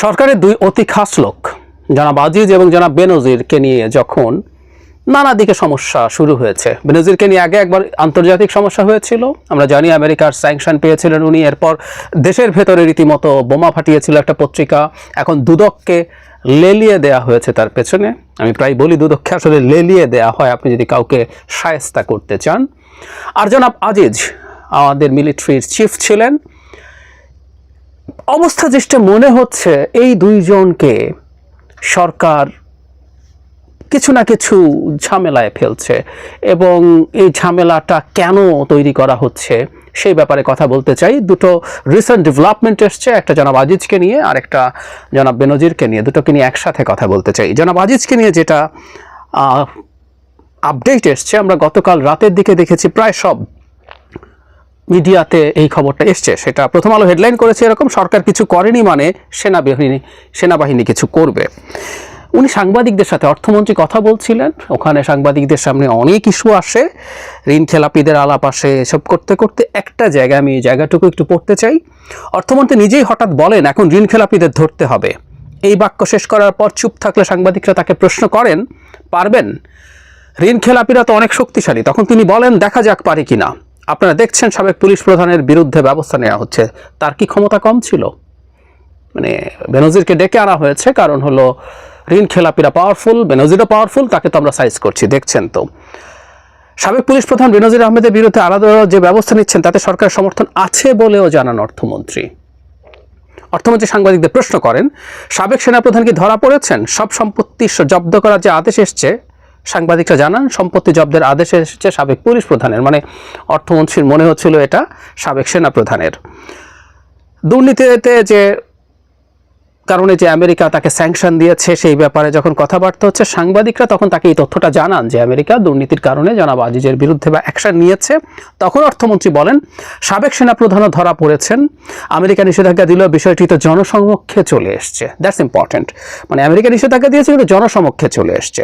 সরকারের দুই অতি খাস লোক জনাব আজিজ এবং জনাব বেনজিরকে নিয়ে যখন নানা দিকে সমস্যা শুরু হয়েছে, বেনজিরকে নিয়ে আগে একবার আন্তর্জাতিক সমস্যা হয়েছিল, আমরা জানি আমেরিকার স্যাংশন পেয়েছিলেন উনি, এরপর দেশের ভেতরে রীতিমতো বোমা ফাটিয়েছিল একটা পত্রিকা, এখন দুদককে লেলিয়ে দেয়া হয়েছে তার পেছনে। আমি প্রায় বলি দুদককে আসলে লেলিয়ে দেয়া হয় আপনি যদি কাউকে শায়েস্তা করতে চান। আর জনাব আজিজ আমাদের মিলিটারির চিফ ছিলেন। অবস্থা দৃষ্টে মনে হচ্ছে এই দুইজনকে সরকার কিছু না কিছু ঝামেলায় ফেলছে, এবং এই ঝামেলাটা কেন তৈরি করা হচ্ছে সেই ব্যাপারে কথা বলতে চাই। দুটো রিসেন্ট ডেভেলপমেন্ট এসছে, একটা জনাব আজিজকে নিয়ে আর একটা জনাব বেনজিরকে নিয়ে, দুটোকে নিয়ে একসাথে কথা বলতে চাই। জনাব আজিজকে নিয়ে যেটা আপডেট এসছে, আমরা গতকাল রাতের দিকে দেখেছি প্রায় সব মিডিয়াতে এই খবরটা এসছে। সেটা প্রথম আলো হেডলাইন করেছে এরকম, সরকার কিছু করেনি মানে সেনাবাহিনী কিছু করবে। উনি সাংবাদিকদের সাথে, অর্থমন্ত্রী কথা বলছিলেন, ওখানে সাংবাদিকদের সামনে অনেক ইস্যু আসে, ঋণ খেলাপিদের আলাপ আসে, এসব করতে করতে একটা জায়গায়, আমি এই জায়গাটুকু একটু পড়তে চাই। অর্থমন্ত্রী নিজেই হঠাৎ বলেন এখন ঋণ খেলাপিদের ধরতে হবে। এই বাক্য শেষ করার পর চুপ থাকলে সাংবাদিকরা তাকে প্রশ্ন করেন পারবেন? ঋণ খেলাপিরা তো অনেক শক্তিশালী। তখন তিনি বলেন দেখা যাক পারে কিনা। আপনারা দেখছেন সাবেক পুলিশ প্রধানের বিরুদ্ধে ব্যবস্থা নেওয়া হচ্ছে, তার কি ক্ষমতা কম ছিল? মানে বেনজিরকে ডেকে আনা হয়েছে কারণ হলো ঋণ খেলাপিরা পাওয়ারফুল, বেনজিরও পাওয়ারফুল, তাকে তো আমরা সাইজ করছি, দেখছেন তো। সাবেক পুলিশ প্রধান বেনজির আহমেদের বিরুদ্ধে আলাদা যে ব্যবস্থা নিচ্ছেন তাতে সরকারের সমর্থন আছে বলেও জানান অর্থমন্ত্রী। অর্থমন্ত্রী সাংবাদিকদের প্রশ্ন করেন সাবেক সেনাপ্রধান কি ধরা পড়েছেন? সব সম্পত্তি জব্দ করার যে আদেশ এসছে, সাংবাদিকরা জানান সম্পত্তি জব্দের আদেশ এসেছে সাবেক পুলিশ প্রধানের, মানে অর্থমন্ত্রীর মনে হচ্ছিল এটা সাবেক সেনাপ্রধানের। দুর্নীতিতে যে কারণে যে আমেরিকা তাকে স্যাংশন দিয়েছে সেই ব্যাপারে যখন কথাবার্তা হচ্ছে, সাংবাদিকরা তখন তাকে এই তথ্যটা জানান যে আমেরিকা দুর্নীতির কারণে জনাব আজিজের বিরুদ্ধে বা অ্যাকশন নিয়েছে। তখন অর্থমন্ত্রী বলেন সাবেক সেনাপ্রধানও ধরা পড়েছেন, আমেরিকা নিষেধাজ্ঞা দিলেও বিষয়টি তো জনসমক্ষে চলে এসছে। দ্যাটস ইম্পর্টেন্ট, মানে আমেরিকা নিষেধাজ্ঞা দিয়েছে কিন্তু জনসমক্ষে চলে এসছে।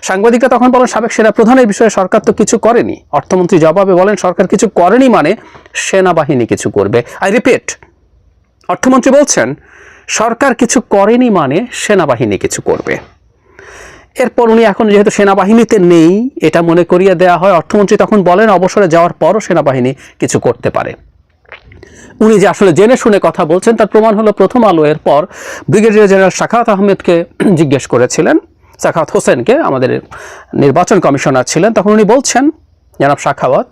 সাংবাদিকরা তখন বলেন সাবেক সেনাপ্রধানের বিষয়ে সরকার তো কিছু করেনি। অর্থমন্ত্রী জবাবে বলেন সরকার কিছু করেনি মানে সেনাবাহিনী কিছু করবে। আই রিপিট, অর্থমন্ত্রী বলছেন সরকার কিছু করেনি মানে সেনাবাহিনী কিছু করবে। এরপর উনি এখন যেহেতু সেনাবাহিনীতে নেই এটা মনে করিয়ে দেওয়া হয়। অর্থমন্ত্রী তখন বলেন অবসরে যাওয়ার পরও সেনাবাহিনী কিছু করতে পারে। উনি যে আসলে জেনে শুনে কথা বলছেন তার প্রমাণ হলো প্রথম আলো এরপর ব্রিগেডিয়ার জেনারেল সাখাওয়াত আহমেদকে জিজ্ঞেস করেছিলেন, সাখাওয়াত হোসেনকে, আমাদের নির্বাচন কমিশনার ছিলেন, তখন উনি বলছেন জনাব সাখাওয়াত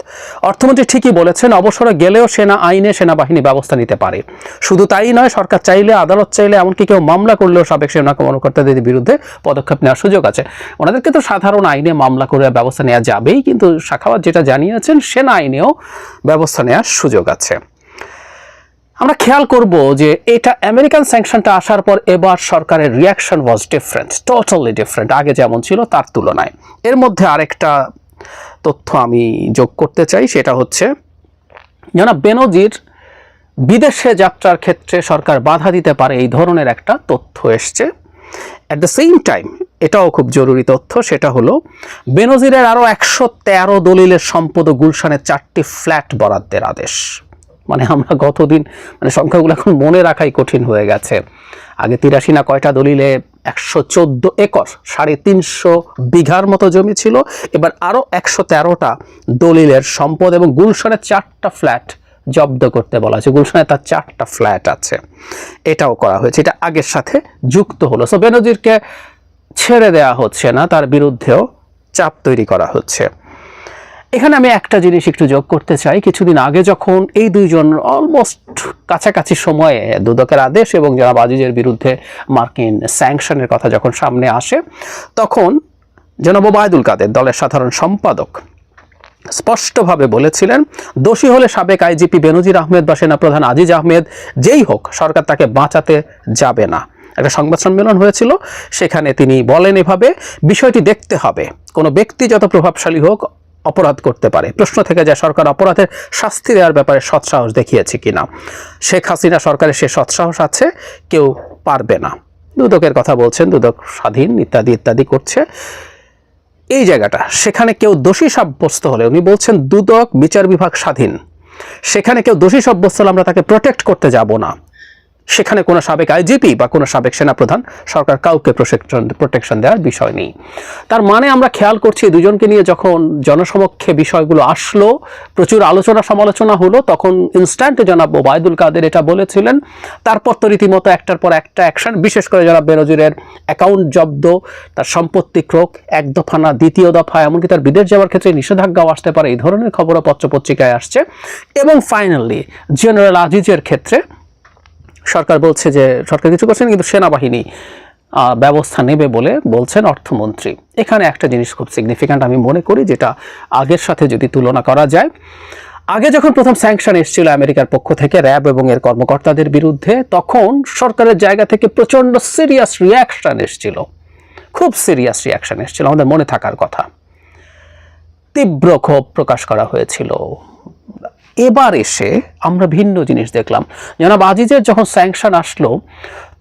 অর্থমন্ত্রী ঠিকই বলেছেন, অবসরে গেলেও সেনা আইনে সেনাবাহিনী ব্যবস্থা নিতে পারে। শুধু তাই নয়, সরকার চাইলে, আদালত চাইলে, এমনকি কেউ মামলা করলেও সাবেক সেনা কর্মকর্তাদের বিরুদ্ধে পদক্ষেপ নেওয়ার সুযোগ আছে। ওনাদেরকে তো সাধারণ আইনে মামলা করে ব্যবস্থা নেওয়া যাবেই, কিন্তু সাখাওয়াত যেটা জানিয়েছেন সেনা আইনেও ব্যবস্থা নেওয়ার সুযোগ আছে। আমরা খেয়াল করব যে এটা আমেরিকান স্যাংশনটা আসার পর এবার সরকারের reaction was different, totally different আগে যেমন ছিল তার তুলনায়। এর মধ্যে আরেকটা তথ্য আমি যোগ করতে চাই, সেটা হচ্ছে জনাব বেনজির বিদেশে যাত্রার ক্ষেত্রে সরকার বাধা দিতে পারে, এই ধরনের একটা তথ্য এসছে। অ্যাট দ্য সেম টাইম এটাও খুব জরুরি তথ্য, সেটা হলো বেনজিরের আরও 113 দলিলের সম্পদ ও গুলশানের 4টি ফ্ল্যাট বরাদ্দের আদেশ। মানে আমরা গতদিন, মানে সংখ্যাগুলো এখন মনে রাখাই কঠিন হয়ে গেছে। আগে 83 না কয়টা দলিলে 114 একর 350 বিঘার মতো জমি ছিল, এবার আরও 113টা দলিলের সম্পদ এবং গুলশানের 4টা ফ্ল্যাট জব্দ করতে বলা হয়েছে। গুলশানে তার 4টা ফ্ল্যাট আছে, এটাও করা হয়েছে, এটা আগের সাথে যুক্ত হলো। সো বেনজিরকে ছেড়ে দেওয়া হচ্ছে না, তার বিরুদ্ধেও চাপ তৈরি করা হচ্ছে। এখানে আমি একটা জিনিস একটু যোগ করতে চাই, কিছুদিন আগে যখন এই দুইজন অলমোস্ট কাছাকাছি সময়ে দুদকের আদেশ এবং জনাব আজিজের বিরুদ্ধে মার্কিন স্যাংশনের কথা যখন সামনে আসে, তখন জনাব ওবায়দুল কাদের দলের সাধারণ সম্পাদক স্পষ্টভাবে বলেছিলেন দোষী হলে সাবেক আইজিপি বেনজির আহমেদ বা সেনাপ্রধান আজিজ আহমেদ যেই হোক সরকার তাকে বাঁচাতে যাবে না। একটা সংবাদ সম্মেলন হয়েছিল, সেখানে তিনি বলেন এভাবে বিষয়টি দেখতে হবে, কোনো ব্যক্তি যত প্রভাবশালী হোক অপরাধ করতে পারে। প্রশ্ন থেকে যায় সরকার অপরাধের শাস্তি দেওয়ার ব্যাপারে সৎসাহস দেখিয়েছে কিনা। শেখ হাসিনা সরকারের সে সৎসাহস আছে, কেউ পারবে না। দুদকের কথা বলছেন, দুদক স্বাধীন ইত্যাদি ইত্যাদি করছে। এই জায়গাটা, সেখানে কেউ দোষী সাব্যস্ত হলে উনি বলছেন দুদক বিচার বিভাগ স্বাধীন, সেখানে কেউ দোষী সাব্যস্ত হলে আমরা তাকে প্রোটেক্ট করতে যাব না। সেখানে কোনো সাবেক আইজিপি বা কোনো সাবেক সেনাপ্রধান সরকার কাউকে প্রোটেকশন দেওয়ার বিষয় নেই। তার মানে আমরা খেয়াল করছি দুজনকে নিয়ে যখন জনসমক্ষে বিষয়গুলো আসলো, প্রচুর আলোচনা সমালোচনা হলো, তখন ইনস্ট্যান্টে জনাব ওবায়দুল কাদের এটা বলেছিলেন। তারপর তো রীতিমতো একটার পর একটা অ্যাকশন, বিশেষ করে জনাব বেনজিরের অ্যাকাউন্ট জব্দ, তার সম্পত্তি ক্রোক, এক দফা না দ্বিতীয় দফা, এমনকি তার বিদেশ যাওয়ার ক্ষেত্রে নিষেধাজ্ঞাও আসতে পারে, এই ধরনের খবরও পত্রপত্রিকায় আসছে। এবং ফাইনালি জেনারেল আজিজের ক্ষেত্রে সরকার বলছে যে সরকার কিছু করছেন, কিন্তু সেনাবাহিনী ব্যবস্থা নেবে বলে বলছেন অর্থমন্ত্রী। এখানে একটা জিনিস খুব সিগনিফিক্যান্ট আমি মনে করি, যেটা আগের সাথে যদি তুলনা করা যায়। আগে যখন প্রথম স্যাংশন এসেছিল আমেরিকার পক্ষ থেকে র্যাব এবং এর কর্মকর্তাদের বিরুদ্ধে, তখন সরকারের জায়গা থেকে প্রচণ্ড সিরিয়াস রিয়াকশন এসেছিল, খুব সিরিয়াস রিয়াকশন এসেছিল, আমাদের মনে থাকার কথা। তীব্র ক্ষোভ প্রকাশ করা হয়েছিল। এবার এসে আমরা ভিন্ন জিনিস দেখলাম। জনাব আজিজের যখন স্যাংশন আসলো,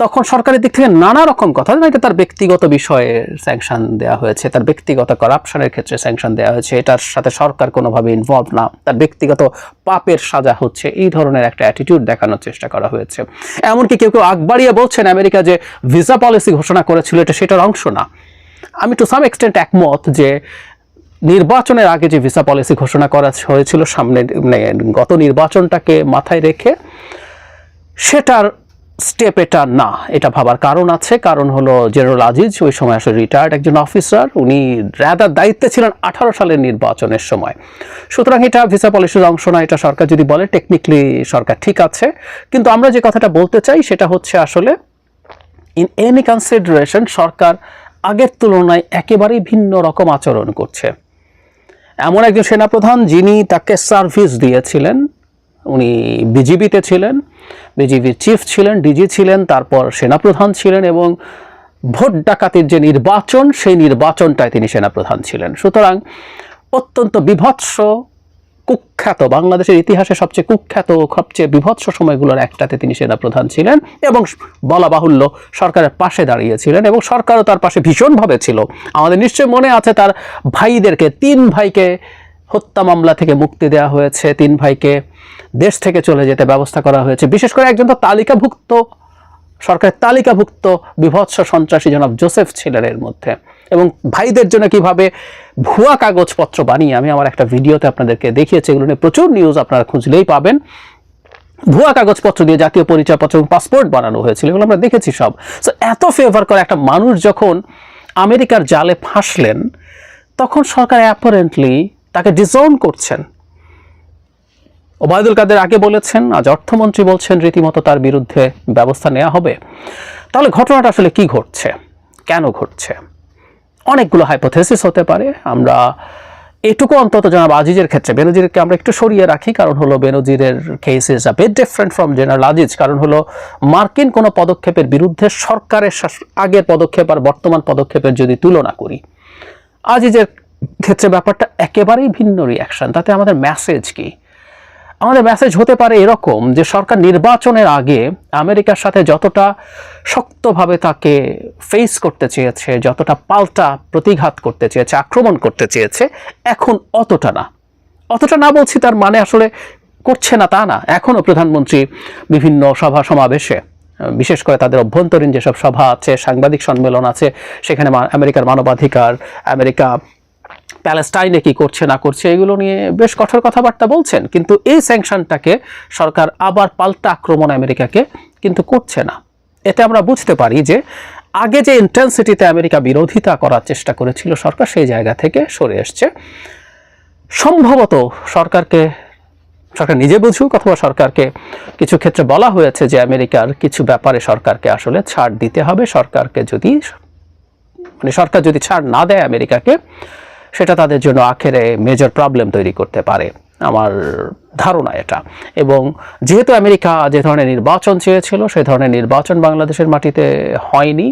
তখন সরকারের দিক থেকে নানা রকম কথা, এটা তার ব্যক্তিগত বিষয়ে স্যাংশন দেওয়া হয়েছে, তার ব্যক্তিগত করাপশনের ক্ষেত্রে স্যাংশন দেওয়া হয়েছে, এটার সাথে সরকার কোনোভাবে ইনভলভ না, তার ব্যক্তিগত পাপের সাজা হচ্ছে, এই ধরনের একটা অ্যাটিটিউড দেখানোর চেষ্টা করা হয়েছে। এমনকি কেউ কেউ আগ বাড়িয়ে বলছেন আমেরিকা যে ভিসা পলিসি ঘোষণা করেছিল এটা সেটার অংশ না। আমি টু সাম এক্সটেন্ট একমত যে নির্বাচনের আগে যে ভিসা পলিসি ঘোষণা করা হয়েছিল সামনে, গত নির্বাচনটাকে মাথায় রেখে, সেটার স্টেপ এটা না। এটা ভাবার কারণ আছে, কারণ হলো জেনারেল আজিজ ওই সময় আসলে রিটায়ার্ড একজন অফিসার, উনি রাদার দায়িত্বে ছিলেন 18 সালের নির্বাচনের সময়। সুতরাং এটা ভিসা পলিসির অংশ না, এটা সরকার যদি বলে টেকনিক্যালি সরকার ঠিক আছে। কিন্তু আমরা যে কথাটা বলতে চাই সেটা হচ্ছে আসলে ইন এনি কনসিডারেশন সরকার আগের তুলনায় একেবারেই ভিন্ন রকম আচরণ করছে। এমন একজন সেনাপ্রধান যিনি তাকে সার্ভিস দিয়েছিলেন, উনি বিজিবিতে ছিলেন, বিজিবির চিফ ছিলেন, ডিজি ছিলেন, তারপর সেনাপ্রধান ছিলেন, এবং ভোট ডাকাতির যে নির্বাচন সেই নির্বাচনটায় তিনি সেনাপ্রধান ছিলেন। সুতরাং অত্যন্ত বিভৎস, কুখ্যাত, বাংলাদেশের ইতিহাসে সবচেয়ে কুখ্যাত, সবচেয়ে বিভৎস সময়গুলোর একটাতে তিনি সেনাপ্রধান ছিলেন, এবং বলা বাহুল্য সরকারের পাশে দাঁড়িয়েছিলেন, এবং সরকারও তার পাশে ভীষণভাবে ছিল। আমাদের নিশ্চয় মনে আছে তার ভাইদেরকে, 3 ভাইকে হত্যা মামলা থেকে মুক্তি দেওয়া হয়েছে, 3 ভাইকে দেশ থেকে চলে যেতে ব্যবস্থা করা হয়েছে। বিশেষ করে একজন তো তালিকাভুক্ত, সরকারের তালিকাভুক্ত বিভৎস সন্ত্রাসী জনাব জোসেফ ছিলেন এর মধ্যে। এবং ভাইদের জন্য কিভাবে ভুয়া কাগজপত্র বানিয়ে, আমি আমার একটা ভিডিওতে আপনাদেরকে দেখিয়েছি, এগুলো নিয়ে প্রচুর নিউজ আপনারা খুঁজলেই পাবেন, ভুয়া কাগজপত্র দিয়ে জাতীয় পরিচয়পত্র এবং পাসপোর্ট বানানো হয়েছিল, এগুলো আমরা দেখেছি সব। সো এত ফেভার করে একটা মানুষ যখন আমেরিকার জালে ফাঁসলেন, তখন সরকার অ্যাপারেন্টলি তাকে ডিসওন করছেন। ওবায়দুল কাদের আগে বলেছেন, আজ অর্থমন্ত্রী বলছেন রীতিমতো তার বিরুদ্ধে ব্যবস্থা নেওয়া হবে। তাহলে ঘটনাটা আসলে কি ঘটছে, কেন ঘটছে? অনেকগুলো হাইপোথেসিস হতে পারে। আমরা এটুকু অন্তত জনাব আজিজের ক্ষেত্রে, বেনজিরকে আমরা একটু সরিয়ে রাখি, কারণ হলো বেনজিরের case is a bit different from general Aziz. কারণ হলো মার্কিন কোনো পদক্ষেপের বিরুদ্ধে সরকারের আগের পদক্ষেপ আর বর্তমান পদক্ষেপের যদি তুলনা করি, আজিজের ক্ষেত্রে ব্যাপারটা একেবারেই ভিন্ন রিয়াকশন। তাতে আমাদের মেসেজ কি? আমাদের মেসেজ হতে পারে এরকম যে সরকার নির্বাচনের আগে আমেরিকার সাথে যতটা শক্তভাবে তাকে ফেস করতে চেয়েছে, যতটা পাল্টা প্রতিঘাত করতে চেয়েছে, আক্রমণ করতে চেয়েছে, এখন অতটা না বলছি তার মানে আসলে করছে না তা না। এখনও প্রধানমন্ত্রী বিভিন্ন সভা সমাবেশে, বিশেষ করে তাদের অভ্যন্তরীণ যেসব সভা আছে, সাংবাদিক সম্মেলন আছে, সেখানে আমেরিকার মানবাধিকার, আমেরিকা প্যালেস্টাইনে কি করছে না করছে এগুলো নিয়ে বেশ কঠোর কথাবার্তা বলছেন। কিন্তু এই স্যাংশনটাকে সরকার আবার পাল্টা আক্রমণ আমেরিকাকে কিন্তু করছে না। এতে আমরা বুঝতে পারি যে আগে যে ইন্টেন্সিটিতে আমেরিকা বিরোধিতা করার চেষ্টা করেছিল সরকার, সেই জায়গা থেকে সরে এসছে। সম্ভবত সরকার নিজে বুঝুক, অথবা সরকারকে কিছু ক্ষেত্রে বলা হয়েছে যে আমেরিকার কিছু ব্যাপারে সরকারকে আসলে ছাড় দিতে হবে। সরকার যদি ছাড় না দেয় আমেরিকাকে, সেটা তাদের জন্য আখেরে মেজর প্রবলেম তৈরি করতে পারে, আমার ধারণা এটা। এবং যেহেতু আমেরিকা যে ধরনের নির্বাচন চেয়েছিল, সেই ধরনের নির্বাচন বাংলাদেশের মাটিতে হয়নি,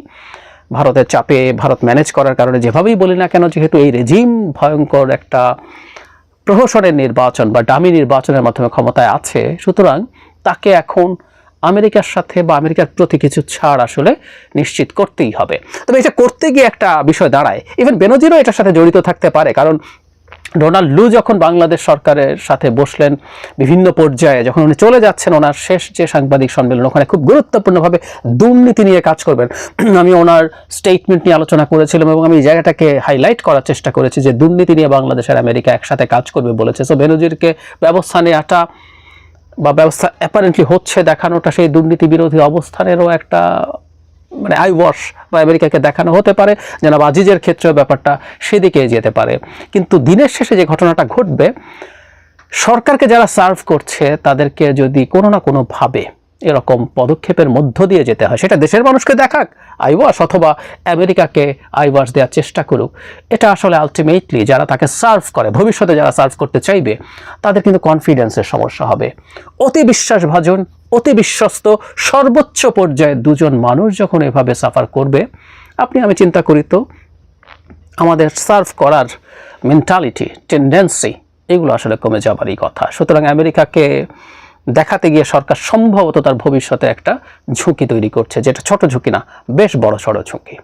ভারতের চাপে ভারত ম্যানেজ করার কারণে, যেভাবেই বলি না কেন, যেহেতু এই রেজিম ভয়ঙ্কর একটা প্রহসনের নির্বাচন বা ডামি নির্বাচনের মাধ্যমে ক্ষমতায় আছে, সুতরাং তাকে এখন আমেরিকার সাথে বা আমেরিকার প্রতি কিছু ছাড় আসলে নিশ্চিত করতেই হবে। তবে এটা করতে গিয়ে একটা বিষয় দাঁড়ায়, ইভেন বেনজিরও এটার সাথে জড়িত থাকতে পারে। কারণ ডোনাল্ড লু যখন বাংলাদেশ সরকারের সাথে বসলেন বিভিন্ন পর্যায়ে, যখন উনি চলে যাচ্ছেন, ওনার শেষ যে সাংবাদিক সম্মেলন, ওখানে খুব গুরুত্বপূর্ণভাবে দুর্নীতি নিয়ে কাজ করবেন, আমি ওনার স্টেটমেন্ট নিয়ে আলোচনা করেছিলাম এবং আমি এই জায়গাটাকে হাইলাইট করার চেষ্টা করেছি যে দুর্নীতি নিয়ে বাংলাদেশ আর আমেরিকা একসাথে কাজ করবে বলেছে। সো বেনজিরকে ব্যবস্থা নেওয়াটা বা ব্যবস্থা অ্যাপারেন্টলি হচ্ছে দেখানোটা সেই দুর্নীতি বিরোধী অবস্থানেরও একটা মানে আই ওয়াশ বা আমেরিকাকে দেখানো হতে পারে। জনাব আজিজের ক্ষেত্রেও ব্যাপারটা সেদিকে যেতে পারে। কিন্তু দিনের শেষে যে ঘটনাটা ঘটবে, সরকারকে যারা সার্ভ করছে তাদেরকে যদি কোনো না কোনোভাবে এরকম পদক্ষেপের মধ্য দিয়ে যেতে হয়, সেটা দেশের মানুষকে দেখাক আইওয়াশ অথবা আমেরিকাকে আইওয়াশ দেওয়ার চেষ্টা করুক, এটা আসলে আলটিমেটলি যারা তাকে সার্ভ করে, ভবিষ্যতে যারা সার্ভ করতে চাইবে, তাদের কিন্তু কনফিডেন্সের সমস্যা হবে। অতি বিশ্বাসভাজন, অতি বিশ্বস্ত, সর্বোচ্চ পর্যায়ে দুজন মানুষ যখন এভাবে সাফার করবে, আমি চিন্তা করি তো আমাদের সার্ভ করার মেন্টালিটি, টেন্ডেন্সি, এগুলো আসলে কমে যাবারই কথা। সুতরাং আমেরিকাকে দেখাতে গিয়ে সরকার সম্ভবত তার ভবিষ্যতে একটা ঝুঁকি তৈরি করছে, যেটা ছোট ঝুঁকি না, বেশ বড় সড় ঝুঁকি।